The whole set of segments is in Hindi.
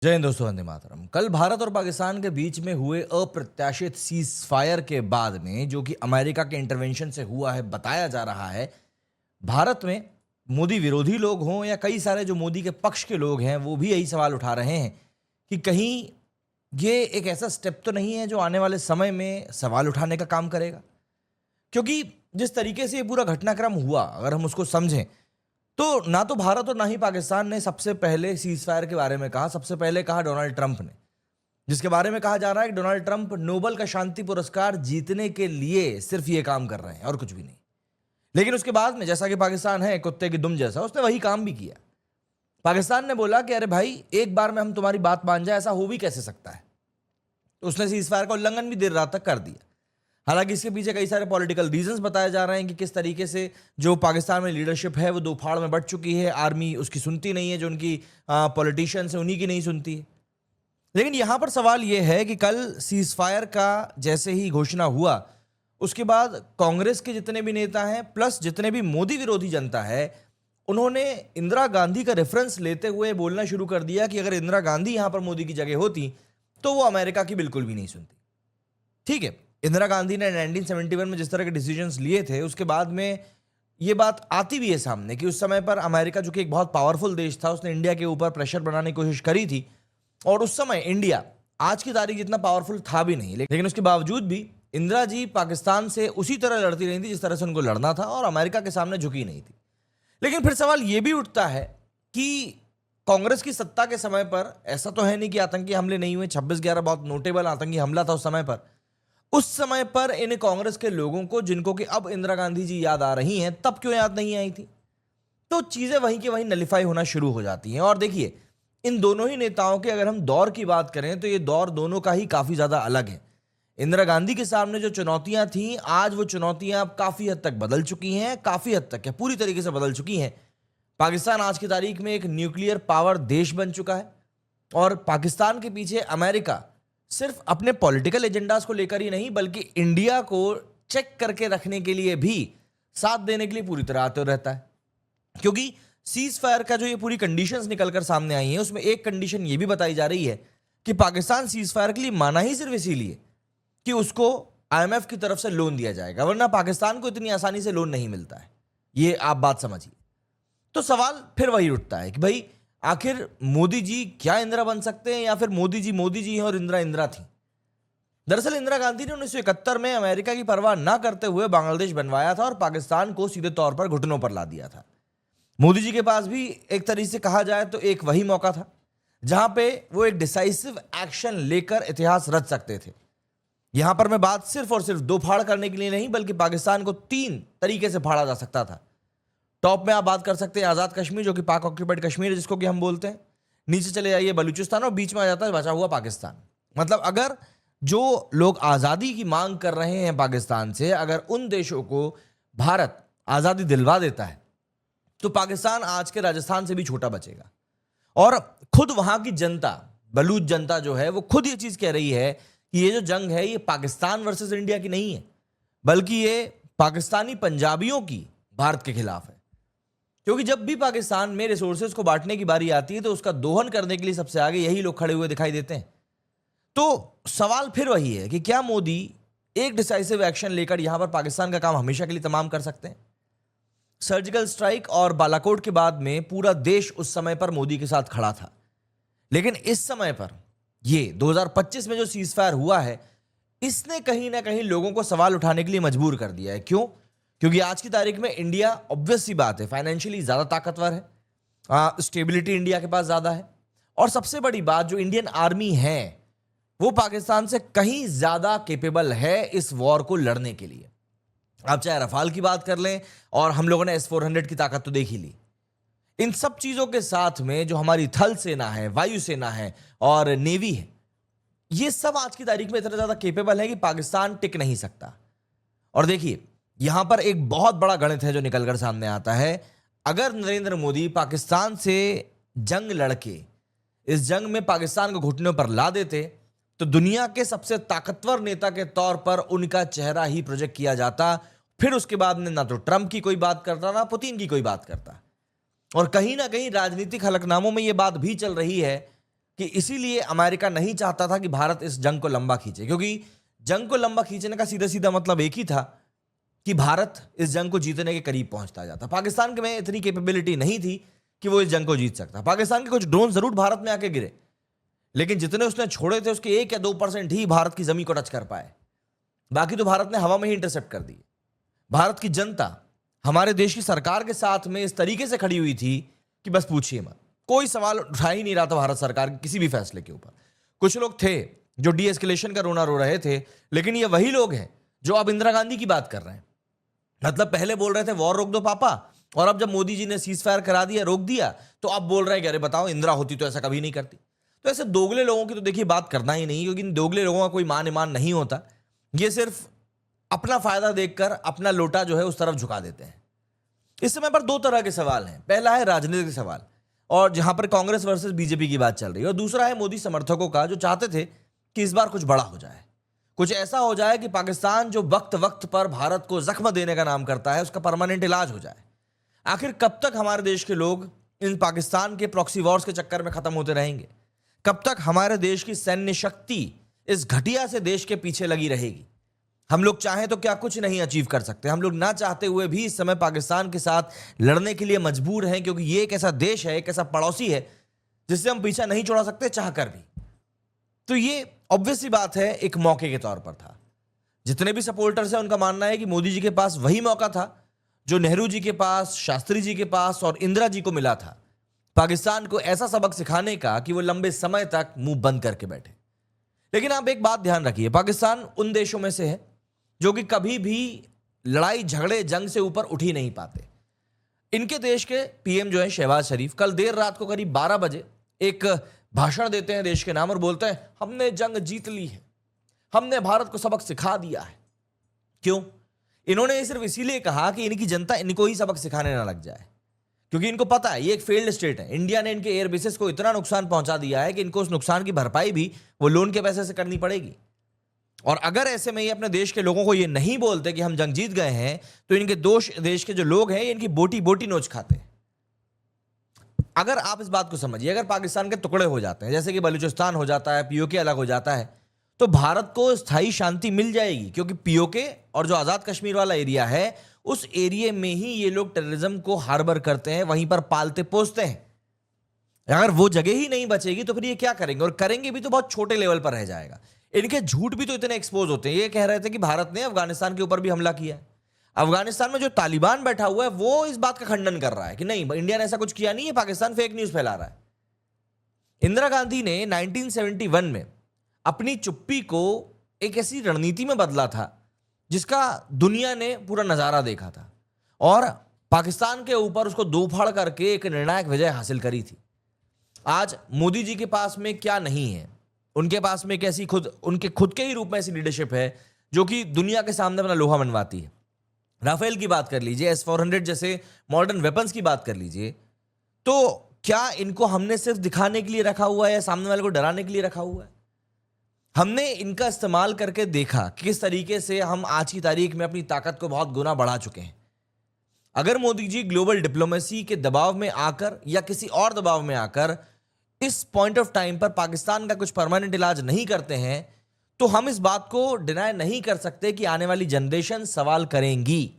जय हिंद दोस्तों, वंदे मातरम। कल भारत और पाकिस्तान के बीच में हुए अप्रत्याशित सीज फायर के बाद में जो कि अमेरिका के इंटरवेंशन से हुआ है, बताया जा रहा है भारत में मोदी विरोधी लोग हों या कई सारे जो मोदी के पक्ष के लोग हैं वो भी यही सवाल उठा रहे हैं कि कहीं ये एक ऐसा स्टेप तो नहीं है जो आने वाले समय में सवाल उठाने का काम करेगा। क्योंकि जिस तरीके से ये पूरा घटनाक्रम हुआ, अगर हम उसको समझें तो ना तो भारत और ना ही पाकिस्तान ने सबसे पहले सीज फायर के बारे में कहा। सबसे पहले कहा डोनाल्ड ट्रंप ने, जिसके बारे में कहा जा रहा है कि डोनाल्ड ट्रंप नोबेल का शांति पुरस्कार जीतने के लिए सिर्फ ये काम कर रहे हैं और कुछ भी नहीं। लेकिन उसके बाद में, जैसा कि पाकिस्तान है कुत्ते की दुम जैसा, उसने वही काम भी किया। पाकिस्तान ने बोला कि अरे भाई, एक बार में हम तुम्हारी बात मान जाए, ऐसा हो भी कैसे सकता है। तो उसने सीज फायर का उल्लंघन भी देर रात तक कर दिया। हालांकि इसके पीछे कई सारे पॉलिटिकल रीजंस बताए जा रहे हैं कि किस तरीके से जो पाकिस्तान में लीडरशिप है वो दो फाड़ में बट चुकी है। आर्मी उसकी सुनती नहीं है, जो उनकी पॉलिटिशियंस है उन्हीं की नहीं सुनती है। लेकिन यहां पर सवाल यह है कि कल सीज फायर का जैसे ही घोषणा हुआ, उसके बाद कांग्रेस के जितने भी नेता हैं प्लस जितने भी मोदी विरोधी जनता है, उन्होंने इंदिरा गांधी का रेफरेंस लेते हुए बोलना शुरू कर दिया कि अगर इंदिरा गांधी यहां पर मोदी की जगह होती तो वो अमेरिका की बिल्कुल भी नहीं सुनती। ठीक है, इंदिरा गांधी ने 1971 में जिस तरह के डिसीजंस लिए थे, उसके बाद में ये बात आती भी है सामने कि उस समय पर अमेरिका, जो कि एक बहुत पावरफुल देश था, उसने इंडिया के ऊपर प्रेशर बनाने की कोशिश करी थी। और उस समय इंडिया आज की तारीख जितना पावरफुल था भी नहीं, लेकिन उसके बावजूद भी इंदिरा जी पाकिस्तान से उसी तरह लड़ती रही थी जिस तरह से उनको लड़ना था और अमेरिका के सामने झुकी नहीं थी। लेकिन फिर सवाल यह भी उठता है कि कांग्रेस की सत्ता के समय पर ऐसा तो है नहीं कि आतंकी हमले नहीं हुए। 26/11 बहुत नोटेबल आतंकी हमला था उस समय पर। उस समय पर इन कांग्रेस के लोगों को, जिनको कि अब इंदिरा गांधी जी याद आ रही हैं, तब क्यों याद नहीं आई थी? तो चीजें वहीं की वहीं नलिफाई होना शुरू हो जाती हैं। और देखिए, इन दोनों ही नेताओं के अगर हम दौर की बात करें तो ये दौर दोनों का ही काफी ज्यादा अलग है। इंदिरा गांधी के सामने जो चुनौतियां थीं, आज वो चुनौतियां अब काफी हद तक बदल चुकी हैं। काफी हद तक क्या, पूरी तरीके से बदल चुकी हैं। पाकिस्तान आज की तारीख में एक न्यूक्लियर पावर देश बन चुका है और पाकिस्तान के पीछे अमेरिका सिर्फ अपने पॉलिटिकल एजेंडास को लेकर ही नहीं, बल्कि इंडिया को चेक करके रखने के लिए भी साथ देने के लिए पूरी तरह आते रहता है। क्योंकि सीज फायर का जो ये पूरी कंडीशंस निकलकर सामने आई हैं, उसमें एक कंडीशन ये भी बताई जा रही है कि पाकिस्तान सीज फायर के लिए माना ही सिर्फ इसीलिए कि उसको आईएमएफ की तरफ से लोन दिया जाएगा, वरना पाकिस्तान को इतनी आसानी से लोन नहीं मिलता है। ये आप बात समझिए। तो सवाल फिर वही उठता है कि भाई, आखिर मोदी जी क्या इंदिरा बन सकते हैं या फिर मोदी जी हैं और इंदिरा इंदिरा थी? दरअसल इंदिरा गांधी ने 1971 में अमेरिका की परवाह ना करते हुए बांग्लादेश बनवाया था और पाकिस्तान को सीधे तौर पर घुटनों पर ला दिया था। मोदी जी के पास भी एक तरीके से कहा जाए तो एक वही मौका था जहां पे वो एक डिसाइसिव एक्शन लेकर इतिहास रच सकते थे। यहां पर मैं बात सिर्फ और सिर्फ दो फाड़ करने के लिए नहीं, बल्कि पाकिस्तान को 3 तरीके से फाड़ा जा सकता था। टॉप में आप बात कर सकते हैं आजाद कश्मीर, जो कि पाक ऑक्यूपाइड कश्मीर है, जिसको कि हम बोलते हैं। नीचे चले जाइए बलूचिस्तान, और बीच में आ जाता है बचा हुआ पाकिस्तान। मतलब अगर जो लोग आजादी की मांग कर रहे हैं पाकिस्तान से, अगर उन देशों को भारत आजादी दिलवा देता है तो पाकिस्तान आज के राजस्थान से भी छोटा बचेगा। और खुद वहां की जनता, बलूच जनता जो है, वो खुद ये चीज कह रही है कि ये जो जंग है ये पाकिस्तान वर्सेस इंडिया की नहीं है, बल्कि ये पाकिस्तानी पंजाबियों की भारत के खिलाफ है। क्योंकि जब भी पाकिस्तान में रिसोर्सेज को बांटने की बारी आती है तो उसका दोहन करने के लिए सबसे आगे यही लोग खड़े हुए दिखाई देते हैं। तो सवाल फिर वही है कि क्या मोदी एक डिसाइसिव एक्शन लेकर यहां पर पाकिस्तान का काम हमेशा के लिए तमाम कर सकते हैं? सर्जिकल स्ट्राइक और बालाकोट के बाद में पूरा देश उस समय पर मोदी के साथ खड़ा था। लेकिन इस समय पर ये 2025 में जो सीज फायर हुआ है, इसने कहीं ना कहीं लोगों को सवाल उठाने के लिए मजबूर कर दिया है। क्यों? क्योंकि आज की तारीख में इंडिया, ऑब्वियस सी बात है, फाइनेंशियली ज्यादा ताकतवर है, स्टेबिलिटी इंडिया के पास ज्यादा है, और सबसे बड़ी बात, जो इंडियन आर्मी है वो पाकिस्तान से कहीं ज्यादा कैपेबल है इस वॉर को लड़ने के लिए। आप चाहे रफाल की बात कर लें, और हम लोगों ने S-400 की ताकत तो देख ही ली। इन सब चीजों के साथ में जो हमारी थल सेना है, वायु सेना है और नेवी है, ये सब आज की तारीख में इतना ज्यादा कैपेबल है कि पाकिस्तान टिक नहीं सकता। और देखिए, यहां पर एक बहुत बड़ा गणित है जो निकलकर सामने आता है। अगर नरेंद्र मोदी पाकिस्तान से जंग लड़के इस जंग में पाकिस्तान को घुटनों पर ला देते तो दुनिया के सबसे ताकतवर नेता के तौर पर उनका चेहरा ही प्रोजेक्ट किया जाता। फिर उसके बाद में ना तो ट्रंप की कोई बात करता, ना पुतिन की कोई बात करता। और कहीं ना कहीं राजनीतिक हलफनामों में यह बात भी चल रही है कि इसीलिए अमेरिका नहीं चाहता था कि भारत इस जंग को लंबा खींचे, क्योंकि जंग को लंबा खींचने का सीधा सीधा मतलब एक ही था कि भारत इस जंग को जीतने के करीब पहुंचता जाता। पाकिस्तान के में इतनी कैपेबिलिटी नहीं थी कि वो इस जंग को जीत सकता। पाकिस्तान के कुछ ड्रोन जरूर भारत में आके गिरे, लेकिन जितने उसने छोड़े थे उसके 1 या 2% ही भारत की जमीन को टच कर पाए, बाकी तो भारत ने हवा में ही इंटरसेप्ट कर दिए। भारत की जनता हमारे देश की सरकार के साथ में इस तरीके से खड़ी हुई थी कि बस पूछिए मत, कोई सवाल उठा ही नहीं रहा था भारत सरकार के किसी भी फैसले के ऊपर। कुछ लोग थे जो डी एस्केलेशन का रोना रो रहे थे, लेकिन ये वही लोग हैं जो अब इंदिरा गांधी की बात कर रहे हैं। मतलब पहले बोल रहे थे वॉर रोक दो पापा, और अब जब मोदी जी ने सीज फायर करा दिया, रोक दिया, तो अब बोल रहे हैं कि अरे बताओ इंदिरा होती तो ऐसा कभी नहीं करती। तो ऐसे दोगले लोगों की तो देखिए बात करना ही नहीं, क्योंकि इन दोगले लोगों का कोई मान ईमान नहीं होता। ये सिर्फ अपना फायदा देखकर अपना लोटा जो है उस तरफ झुका देते हैं। इस समय पर 2 तरह के सवाल हैं। पहला है राजनीतिक सवाल, और जहां पर कांग्रेस वर्सेस बीजेपी की बात चल रही है, और दूसरा है मोदी समर्थकों का जो चाहते थे कि इस बार कुछ बड़ा हो जाए, कुछ ऐसा हो जाए कि पाकिस्तान जो वक्त वक्त पर भारत को जख्म देने का नाम करता है उसका परमानेंट इलाज हो जाए। आखिर कब तक हमारे देश के लोग इन पाकिस्तान के प्रॉक्सी वॉर्स के चक्कर में खत्म होते रहेंगे? कब तक हमारे देश की सैन्य शक्ति इस घटिया से देश के पीछे लगी रहेगी? हम लोग चाहें तो क्या कुछ नहीं अचीव कर सकते? हम लोग ना चाहते हुए भी इस समय पाकिस्तान के साथ लड़ने के लिए मजबूर हैं, क्योंकि ये एक ऐसा देश है, एक ऐसा पड़ोसी है जिससे हम पीछा नहीं छोड़ा सकते चाहकर भी। तो ये ऑब्वियस सी बात है, एक मौके के तौर पर था। जितने भी सपोर्टर्स हैं उनका मानना है कि मोदी जी के पास वही मौका था जो नेहरू जी के पास, शास्त्री जी के पास और इंदिरा जी को मिला था, पाकिस्तान को ऐसा सबक सिखाने का कि वो लंबे समय तक मुंह बंद करके बैठे। लेकिन आप एक बात ध्यान रखिए, पाकिस्तान उन देशों में से है जो कि कभी भी लड़ाई झगड़े जंग से ऊपर उठ ही नहीं पाते। इनके देश के पीएम जो है शहबाज शरीफ, कल देर रात को करीब 12 बजे एक भाषण देते हैं देश के नाम और बोलते हैं हमने जंग जीत ली है, हमने भारत को सबक सिखा दिया है। क्यों? इन्होंने ये सिर्फ इसीलिए कहा कि इनकी जनता इनको ही सबक सिखाने ना लग जाए, क्योंकि इनको पता है ये एक फेल्ड स्टेट है। इंडिया ने इनके एयरबेसेस को इतना नुकसान पहुंचा दिया है कि इनको उस नुकसान की भरपाई भी वो लोन के पैसे से करनी पड़ेगी। और अगर ऐसे में ये अपने देश के लोगों को ये नहीं बोलते कि हम जंग जीत गए हैं, तो इनके देश के जो लोग हैं इनकी बोटी बोटी नोच खाते हैं। अगर आप इस बात को समझिए, अगर पाकिस्तान के टुकड़े हो जाते हैं, जैसे कि बलूचिस्तान हो जाता है, पीओके अलग हो जाता है, तो भारत को स्थायी शांति मिल जाएगी, क्योंकि पीओके और जो आजाद कश्मीर वाला एरिया है उस एरिया में ही ये लोग टेररिज्म को हार्बर करते हैं, वहीं पर पालते पोसते हैं। अगर वो जगह ही नहीं बचेगी तो फिर ये क्या करेंगे, और करेंगे भी तो बहुत छोटे लेवल पर रह जाएगा। इनके झूठ भी तो इतने एक्सपोज होते हैं। ये कह रहे थे कि भारत ने अफगानिस्तान के ऊपर भी हमला किया है। अफगानिस्तान में जो तालिबान बैठा हुआ है वो इस बात का खंडन कर रहा है कि नहीं, इंडिया ने ऐसा कुछ किया नहीं है, पाकिस्तान फेक न्यूज फैला रहा है। इंदिरा गांधी ने 1971 में अपनी चुप्पी को एक ऐसी रणनीति में बदला था जिसका दुनिया ने पूरा नजारा देखा था, और पाकिस्तान के ऊपर उसको दो फाड़ करके एक निर्णायक विजय हासिल करी थी। आज मोदी जी के पास में क्या नहीं है, उनके पास में एक ऐसी उनके खुद के ही रूप में ऐसी लीडरशिप है जो कि दुनिया के सामने अपना लोहा मनवाती है। राफेल की बात कर लीजिए, S-400 जैसे मॉडर्न वेपन्स की बात कर लीजिए, तो क्या इनको हमने सिर्फ दिखाने के लिए रखा हुआ है या सामने वाले को डराने के लिए रखा हुआ है? हमने इनका इस्तेमाल करके देखा कि किस तरीके से हम आज की तारीख में अपनी ताकत को बहुत गुना बढ़ा चुके हैं। अगर मोदी जी ग्लोबल डिप्लोमेसी के दबाव में आकर या किसी और दबाव में आकर इस पॉइंट ऑफ टाइम पर पाकिस्तान का कुछ परमानेंट इलाज नहीं करते हैं, तो हम इस बात को डिनाई नहीं कर सकते कि आने वाली जनरेशन सवाल करेंगी।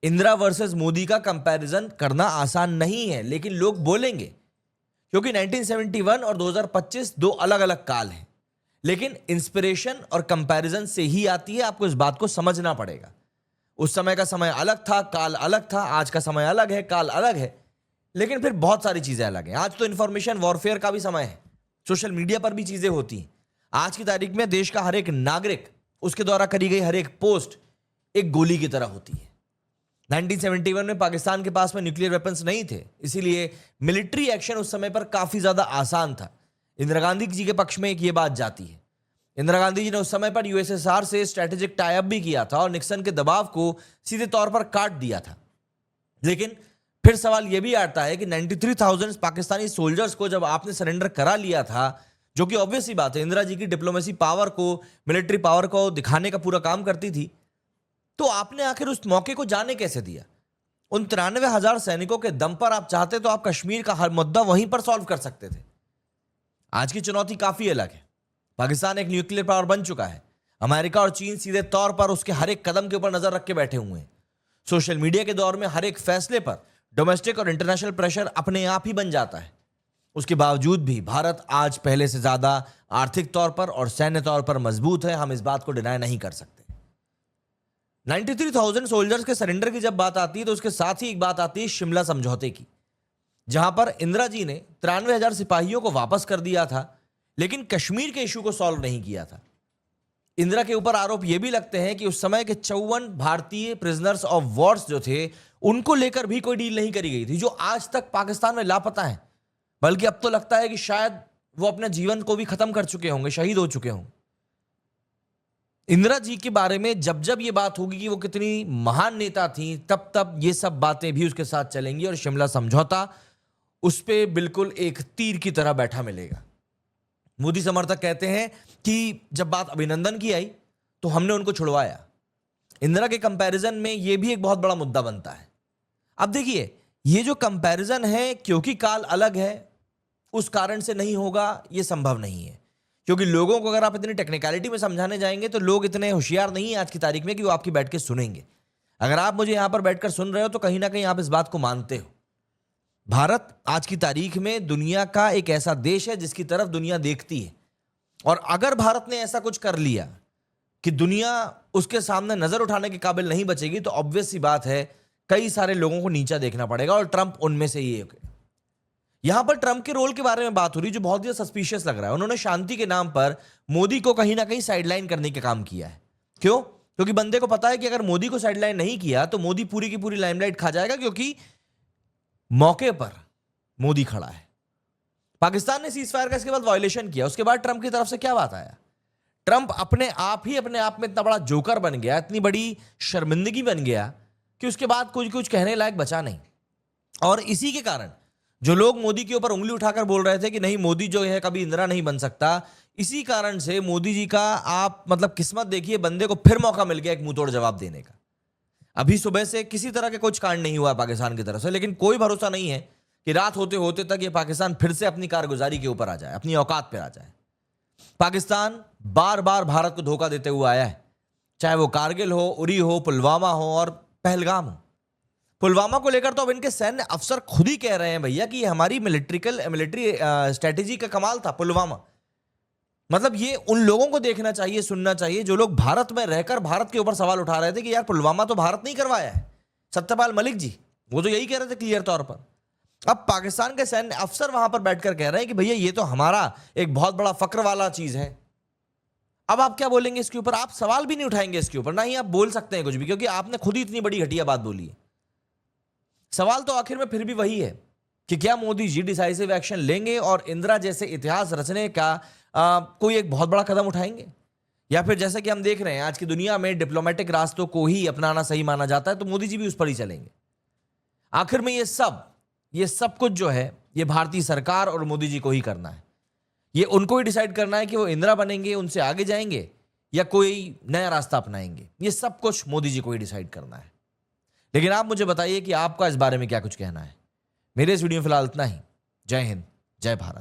इंदिरा वर्सेस मोदी का कंपैरिजन करना आसान नहीं है, लेकिन लोग बोलेंगे, क्योंकि 1971 और 2025 दो अलग अलग काल हैं। लेकिन इंस्पिरेशन और कंपैरिजन से ही आती है, आपको इस बात को समझना पड़ेगा। उस समय का समय अलग था, काल अलग था, आज का समय अलग है, काल अलग है, लेकिन फिर बहुत सारी चीजें अलग हैं। आज तो इंफॉर्मेशन वॉरफेयर का भी समय है, सोशल मीडिया पर भी चीजें होती हैं। आज की तारीख में देश का हर एक नागरिक, उसके द्वारा करी गई हर एक पोस्ट एक गोली की तरह होती है। 1971 में पाकिस्तान के पास में न्यूक्लियर वेपन्स नहीं थे, इसीलिए मिलिट्री एक्शन उस समय पर काफी ज्यादा आसान था। इंदिरा गांधी जी के पक्ष में एक ये बात जाती है। इंदिरा गांधी जी ने उस समय पर यूएसएसआर से स्ट्रेटेजिक टाई अप भी किया था और निक्सन के दबाव को सीधे तौर पर काट दिया था। लेकिन फिर सवाल यह भी आता है कि 93,000 पाकिस्तानी सोल्जर्स को जब आपने सरेंडर करा लिया था, जो कि ऑब्वियस सी बात है, इंदिरा जी की डिप्लोमेसी पावर को, मिलिट्री पावर को दिखाने का पूरा काम करती थी, तो आपने आखिर उस मौके को जाने कैसे दिया? उन 93,000 सैनिकों के दम पर आप चाहते तो आप कश्मीर का हर मुद्दा वहीं पर सॉल्व कर सकते थे। आज की चुनौती काफी अलग है। पाकिस्तान एक न्यूक्लियर पावर बन चुका है। अमेरिका और चीन सीधे तौर पर उसके हर एक कदम के ऊपर नजर रख के बैठे हुए हैं। सोशल मीडिया के दौर में हर एक फैसले पर डोमेस्टिक और इंटरनेशनल प्रेशर अपने आप ही बन जाता है। उसके बावजूद भी भारत आज पहले से ज्यादा आर्थिक तौर पर और सैन्य तौर पर मजबूत है। हम इस बात को डिनाई नहीं कर सकते। 93,000 सोल्जर्स के सरेंडर की जब बात आती है तो उसके साथ ही एक बात आती है शिमला समझौते की, जहां पर इंदिरा जी ने 93,000 सिपाहियों को वापस कर दिया था, लेकिन कश्मीर के इशू को सॉल्व नहीं किया था। इंदिरा के ऊपर आरोप यह भी लगते हैं कि उस समय के 54 भारतीय प्रिजनर्स ऑफ वॉर्स जो थे, उनको लेकर भी कोई डील नहीं करी गई थी, जो आज तक पाकिस्तान में लापता हैं। बल्कि अब तो लगता है कि शायद वो अपने जीवन को भी खत्म कर चुके होंगे, शहीद हो चुके होंगे। इंदिरा जी के बारे में जब जब ये बात होगी कि वो कितनी महान नेता थी, तब तब ये सब बातें भी उसके साथ चलेंगी और शिमला समझौता उस पर बिल्कुल एक तीर की तरह बैठा मिलेगा। मोदी समर्थक कहते हैं कि जब बात अभिनंदन की आई तो हमने उनको छुड़वाया। इंदिरा के कंपैरिजन में यह भी एक बहुत बड़ा मुद्दा बनता है। अब देखिए, ये जो कंपैरिजन है, क्योंकि काल अलग है उस कारण से नहीं होगा, यह संभव नहीं है। क्योंकि लोगों को अगर आप इतनी टेक्निकलिटी में समझाने जाएंगे तो लोग इतने होशियार नहीं है आज की तारीख में कि वो आपकी बैठ के सुनेंगे। अगर आप मुझे यहां पर बैठकर सुन रहे हो तो कहीं ना कहीं आप इस बात को मानते हो। भारत आज की तारीख में दुनिया का एक ऐसा देश है जिसकी तरफ दुनिया देखती है, और अगर भारत ने ऐसा कुछ कर लिया कि दुनिया उसके सामने नजर उठाने के काबिल नहीं बचेगी, तो ऑब्वियस सी बात है कई सारे लोगों को नीचा देखना पड़ेगा, और ट्रंप उनमें से ही एक है। यहां पर ट्रंप के रोल के बारे में बात हो रही जो बहुत ही सस्पिशियस लग रहा है। उन्होंने शांति के नाम पर मोदी को कहीं ना कहीं साइडलाइन करने का काम किया है। क्यों? क्योंकि बंदे को पता है कि अगर मोदी को साइडलाइन नहीं किया तो मोदी पूरी की पूरी लाइमलाइट खा जाएगा, क्योंकि मौके पर मोदी खड़ा है। पाकिस्तान ने सीजफायर का इसके बाद वायलेशन किया, उसके बाद ट्रंप की तरफ से क्या बात आया? ट्रंप अपने आप में इतना बड़ा जोकर बन गया, इतनी बड़ी शर्मिंदगी बन गया कि उसके बाद कुछ कहने लायक बचा नहीं। और इसी के कारण जो लोग मोदी के ऊपर उंगली उठाकर बोल रहे थे कि नहीं मोदी जो है कभी इंदिरा नहीं बन सकता, इसी कारण से मोदी जी का आप किस्मत देखिए, बंदे को फिर मौका मिल गया एक मुंहतोड़ जवाब देने का। अभी सुबह से किसी तरह के कुछ कांड नहीं हुआ पाकिस्तान की तरफ से, लेकिन कोई भरोसा नहीं है कि रात होते होते तक ये पाकिस्तान फिर से अपनी कारगुजारी के ऊपर आ जाए, अपनी औकात पर आ जाए। पाकिस्तान बार बार भारत को धोखा देते हुए आया है, चाहे वो कारगिल हो, उरी हो, पुलवामा हो और पहलगाम हो। पुलवामा को लेकर तो अब इनके सैन्य अफसर खुद ही कह रहे हैं भैया कि हमारी मिलिट्री स्ट्रेटेजी का कमाल था पुलवामा। ये उन लोगों को देखना चाहिए, सुनना चाहिए जो लोग भारत में रहकर भारत के ऊपर सवाल उठा रहे थे कि यार पुलवामा तो भारत नहीं करवाया है। सत्यपाल मलिक जी वो तो यही कह रहे थे क्लियर तौर पर। अब पाकिस्तान के सैन्य अफसर वहां पर बैठकर कह रहे हैं कि भैया ये तो हमारा एक बहुत बड़ा फक्र वाला चीज है। अब आप क्या बोलेंगे इसके ऊपर? आप सवाल भी नहीं उठाएंगे इसके ऊपर, ना ही आप बोल सकते हैं कुछ भी, क्योंकि आपने खुद ही इतनी बड़ी घटिया बात बोली है। सवाल तो आखिर में फिर भी वही है कि क्या मोदी जी डिसाइसिव एक्शन लेंगे और इंदिरा जैसे इतिहास रचने का कोई एक बहुत बड़ा कदम उठाएंगे, या फिर जैसे कि हम देख रहे हैं आज की दुनिया में डिप्लोमेटिक रास्तों को ही अपनाना सही माना जाता है, तो मोदी जी भी उस पर ही चलेंगे। आखिर में ये सब कुछ जो है ये भारतीय सरकार और मोदी जी को ही करना है। ये उनको ही डिसाइड करना है कि वो इंदिरा बनेंगे, उनसे आगे जाएंगे, या कोई नया रास्ता अपनाएंगे। ये सब कुछ मोदी जी को ही डिसाइड करना है। लेकिन आप मुझे बताइए कि आपका इस बारे में क्या कुछ कहना है। मेरे इस वीडियो में फिलहाल इतना ही। जय हिंद, जय भारत।